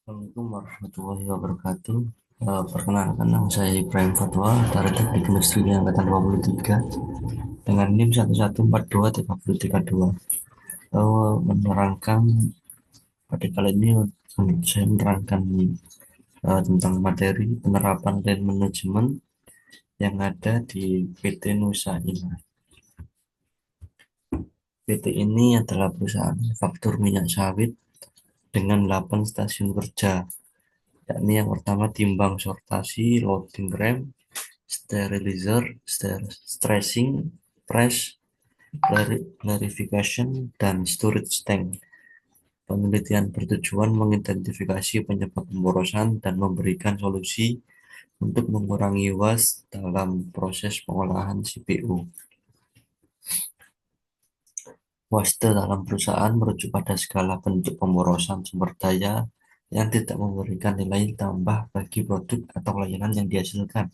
Assalamualaikum warahmatullahi wabarakatuh. Perkenalkan nama saya Ibrahim Fatwa dari Teknik Industri Angkatan 23 dengan NIM 11423032. Menerangkan pada kali ini saya menerangkan tentang materi penerapan dan manajemen yang ada di PT Nusa Ina. PT ini adalah perusahaan manufaktur minyak sawit dengan 8 stasiun kerja, yakni yang pertama timbang sortasi, loading ram, sterilizer, stressing, press, clarification, dan storage tank. Penelitian bertujuan mengidentifikasi penyebab pemborosan dan memberikan solusi untuk mengurangi waste dalam proses pengolahan CPU. Waste dalam perusahaan merujuk pada segala bentuk pemborosan sumber daya yang tidak memberikan nilai tambah bagi produk atau layanan yang dihasilkan.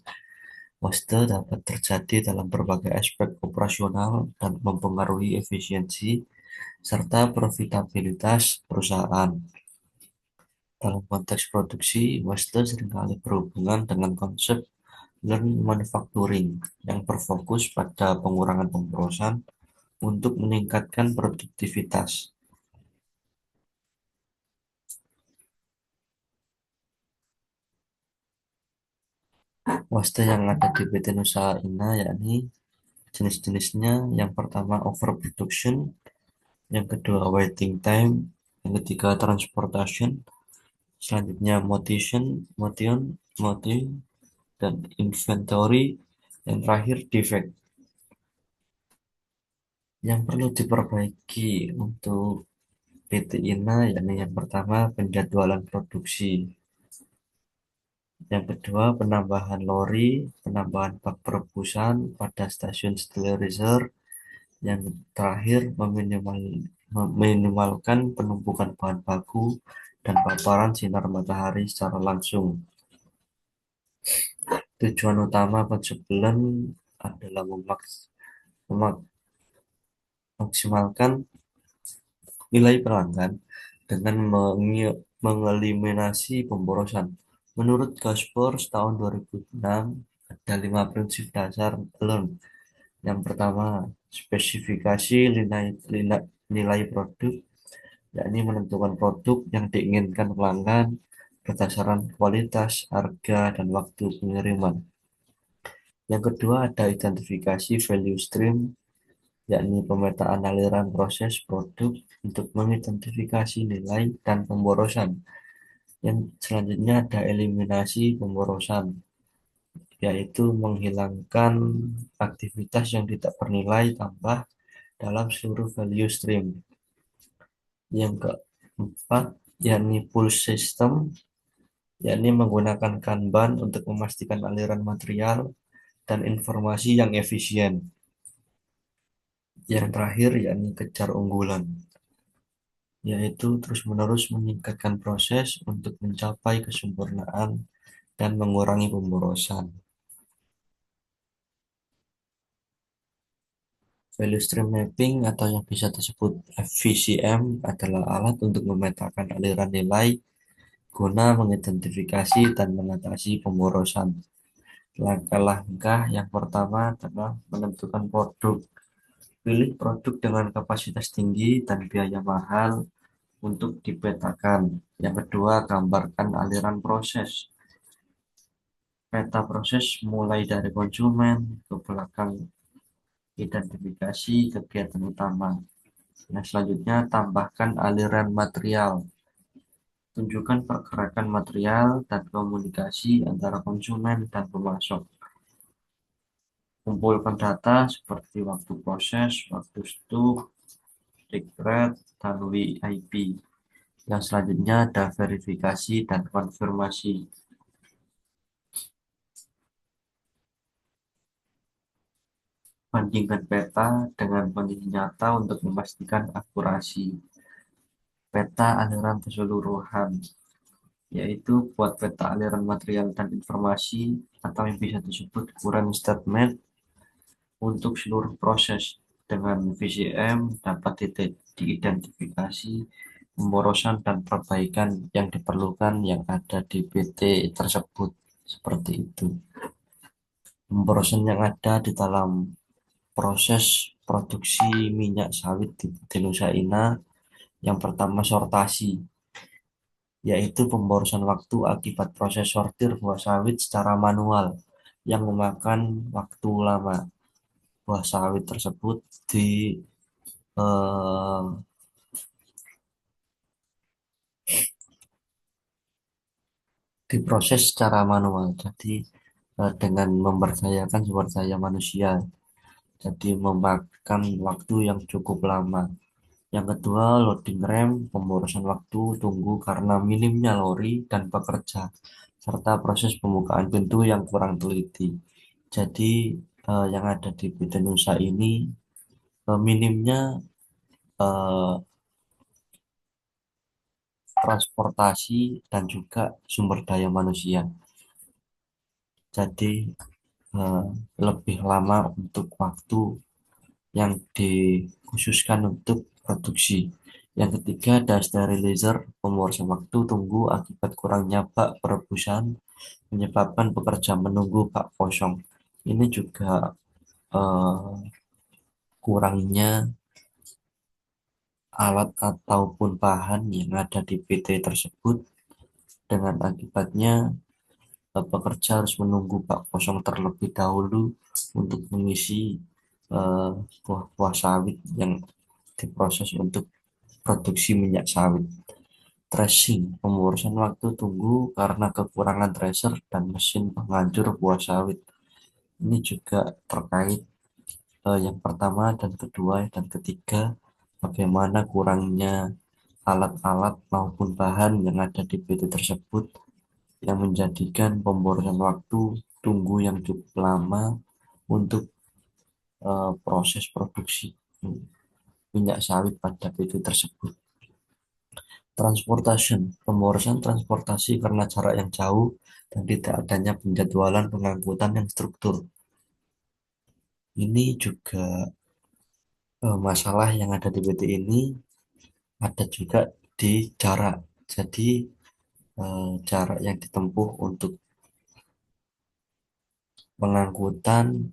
Waste dapat terjadi dalam berbagai aspek operasional dan mempengaruhi efisiensi serta profitabilitas perusahaan. Dalam konteks produksi, waste seringkali berhubungan dengan konsep lean manufacturing yang berfokus pada pengurangan pemborosan untuk meningkatkan produktivitas. Waste yang ada di PT Nusa Ina yakni jenis-jenisnya: yang pertama overproduction, yang kedua waiting time, yang ketiga transportation, selanjutnya motion, dan inventory, yang terakhir defect. Yang perlu diperbaiki untuk PT INA yakni yang pertama penjadwalan produksi, yang kedua penambahan lori, penambahan bak perebusan pada stasiun sterilizer, yang terakhir meminimalkan penumpukan bahan baku dan paparan sinar matahari secara langsung. Tujuan utama konsep Lean adalah memaksimalkan nilai pelanggan dengan mengeliminasi pemborosan. Menurut Gaspers tahun 2006, ada 5 prinsip dasar Lean. Yang pertama, spesifikasi nilai produk, yakni menentukan produk yang diinginkan pelanggan berdasarkan kualitas, harga, dan waktu pengiriman. Yang kedua ada identifikasi value stream, yakni pemetaan aliran proses produk untuk mengidentifikasi nilai dan pemborosan. Yang selanjutnya ada eliminasi pemborosan, yaitu menghilangkan aktivitas yang tidak bernilai tambah dalam seluruh value stream. Yang keempat, yakni pull system, yakni menggunakan Kanban untuk memastikan aliran material dan informasi yang efisien. Yang terakhir, yakni kejar unggulan, yaitu terus-menerus meningkatkan proses untuk mencapai kesempurnaan dan mengurangi pemborosan. Value Stream Mapping atau yang bisa disebut VCM adalah alat untuk memetakan aliran nilai guna mengidentifikasi dan mengatasi pemborosan. Langkah-langkah yang pertama adalah menentukan produk. Pilih produk dengan kapasitas tinggi dan biaya mahal untuk dipetakan. Yang kedua, gambarkan aliran proses. Peta proses mulai dari konsumen ke belakang, identifikasi kegiatan utama. Nah, selanjutnya tambahkan aliran material. Tunjukkan pergerakan material dan komunikasi antara konsumen dan pemasok. Kumpulkan data seperti waktu proses, waktu stok, tick rate, dan WIP. Yang selanjutnya ada verifikasi dan konfirmasi. Bandingkan peta dengan kondisi nyata untuk memastikan akurasi. Peta aliran keseluruhan, yaitu buat peta aliran material dan informasi atau yang bisa disebut current statement untuk seluruh proses. Dengan VCM dapat diidentifikasi pemborosan dan perbaikan yang diperlukan yang ada di PT tersebut. Seperti itu. Pemborosan yang ada di dalam proses produksi minyak sawit di PT Nusa Ina, yang pertama sortasi, yaitu pemborosan waktu akibat proses sortir buah sawit secara manual yang memakan waktu lama. Buah sawit tersebut eh, diproses secara manual. Jadi dengan memberdayakan sumber daya manusia. Jadi memakan waktu yang cukup lama. Yang kedua, loading rem, pemborosan waktu tunggu karena minimnya lori dan pekerja, serta proses pembukaan pintu yang kurang teliti. Jadi yang ada di PT Nusa ini minimnya eh, transportasi dan juga sumber daya manusia. Jadi eh, lebih lama untuk waktu yang dikhususkan untuk produksi. Yang ketiga ada sterilizer, pemborosan waktu tunggu akibat kurangnya bak perebusan menyebabkan pekerja menunggu bak kosong. Ini juga eh, kurangnya alat ataupun bahan yang ada di PT tersebut, dengan akibatnya pekerja harus menunggu bak kosong terlebih dahulu untuk mengisi eh, buah-buah sawit yang diproses untuk produksi minyak sawit. Threshing, pemborosan waktu tunggu karena kekurangan thresher dan mesin penghancur buah sawit. Ini juga terkait yang pertama dan kedua dan ketiga, bagaimana kurangnya alat-alat maupun bahan yang ada di PT tersebut yang menjadikan pemborosan waktu tunggu yang cukup lama untuk proses produksi minyak sawit pada PT tersebut. Transportation, pemborosan transportasi karena jarak yang jauh dan tidak adanya penjadwalan pengangkutan yang struktur. Ini juga masalah yang ada di PT ini ada juga di jarak. Jadi jarak yang ditempuh untuk pengangkutan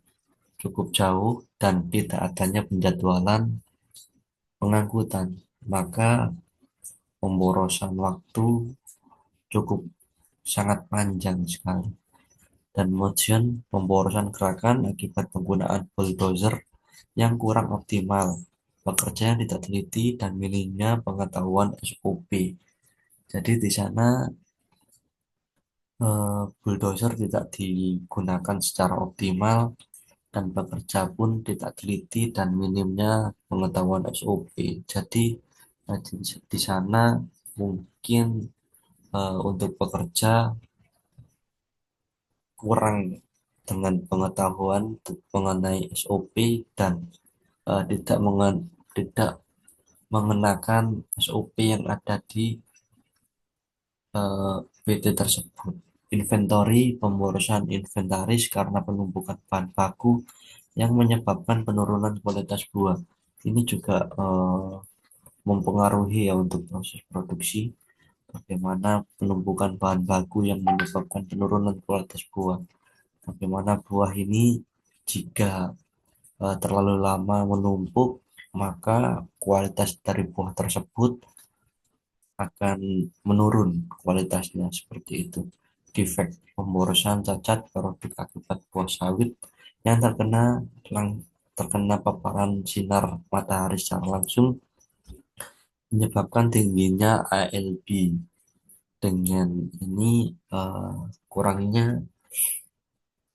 cukup jauh dan tidak adanya penjadwalan pengangkutan. Maka pemborosan waktu cukup sangat panjang sekali. Dan motion, pemborosan gerakan akibat penggunaan bulldozer yang kurang optimal, pekerja yang tidak teliti, dan minimnya pengetahuan SOP. Jadi di sana bulldozer tidak digunakan secara optimal dan pekerja pun tidak teliti dan minimnya pengetahuan SOP. Jadi di sana mungkin untuk pekerja kurang dengan pengetahuan mengenai SOP dan tidak mengenakan SOP yang ada di PT tersebut. Inventory, pemborosan inventaris karena penumpukan bahan baku yang menyebabkan penurunan kualitas buah. Ini juga mempengaruhi ya untuk proses produksi. Bagaimana penumpukan bahan baku yang menyebabkan penurunan kualitas buah. Bagaimana buah ini jika terlalu lama menumpuk, maka kualitas dari buah tersebut akan menurun kualitasnya seperti itu. Defek, pemborosan cacat produk akibat buah sawit yang terkena paparan sinar matahari secara langsung menyebabkan tingginya ALB. Dengan ini kurangnya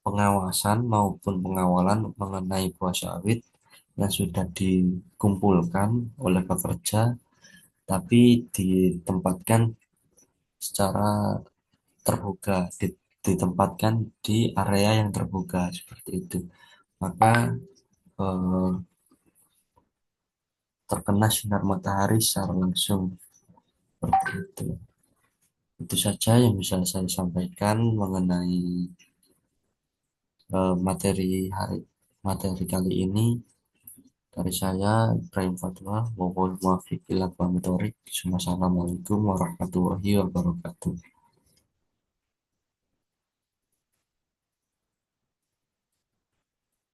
pengawasan maupun pengawalan mengenai buah sawit yang sudah dikumpulkan oleh pekerja tapi ditempatkan secara terbuka, ditempatkan di area yang terbuka seperti itu. Maka eh, terkena sinar matahari secara langsung seperti itu. Itu saja yang bisa saya sampaikan mengenai materi kali ini. Dari saya, Ibrahim Fatwa, Wawal Muwafiq ila Aqwamit Thoriq. Assalamualaikum warahmatullahi wabarakatuh.